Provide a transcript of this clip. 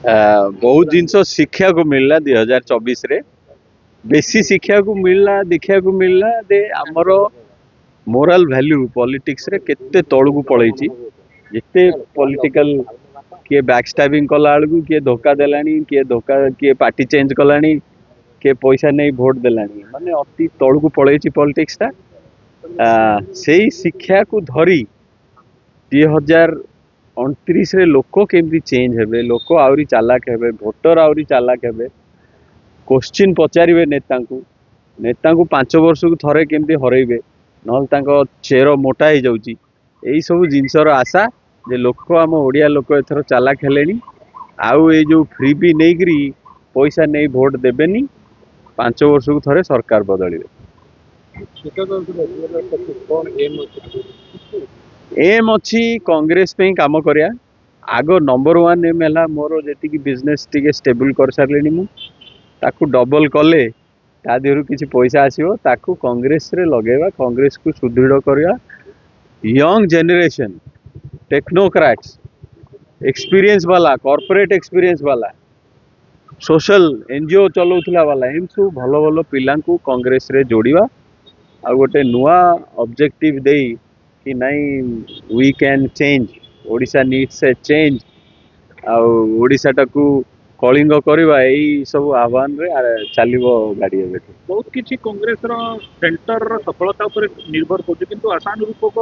बहुत जिनस शिक्षा को मिलला 2024 रे बेसी शिक्षा को मिलला देखा को मिलला दे आमर मोराल वैल्यू पॉलिटिक्स रे केते तळकू पळैची जिते पॉलिटिकल किए बैकस्टैबिंग कला बेलू किए धोखा देलानी किए धोखा किए पार्टी चेंज कलानी किए पैसा नहीं भोट देलानी माने अति तळकू पळैची पॉलिटिक्स ता सेही शिक्षा को धरी 2029 रे लोक केमती चेंज हेबे लोक आउरी चालाक हेबे भोटर आउरी चालाक हेबे क्वेश्चन पचारे नेता को 5 वर्ष को थरे केमती हरइबे न चेर मोटा हो जाउची यही सब जिनसर आशा जे लोक आम ओडिया लोक एथर चालाक हेलेनी आउ ए जो फ्री भी नहीं करी पैसा नहीं भोट देबेनी 5 वर्ष को थरे सरकार बदलिबे एम अच्छी कांग्रेस पे काम करिया आग नंबर 1 एम है मोर जी बिजनेस टी स्टेबल कर सारे मुझे डबल कले ता देहरु किसी पैसा आसीबो ताकू कांग्रेस रे लगेवा कांग्रेस को सुदृढ़ करवा यंग जेनरेशन टेक्नोक्राट्स एक्सपीरियंस वाला कॉर्पोरेट एक्सपीरियंस वाला सोशल एनजीओ चलाउथला वाला एम सब भल भल पिला कांग्रेस रे जोड़वा आ गोटे नुआ ऑब्जेक्टिव दे कि नहीं we can change Odisha needs a change Odisha टाकू कलिंग करवा यही सब आह्वान रे चलो गाड़ी बहुत किसी कांग्रेस सेंटर सफलता पर निर्भर कर आशानुरूप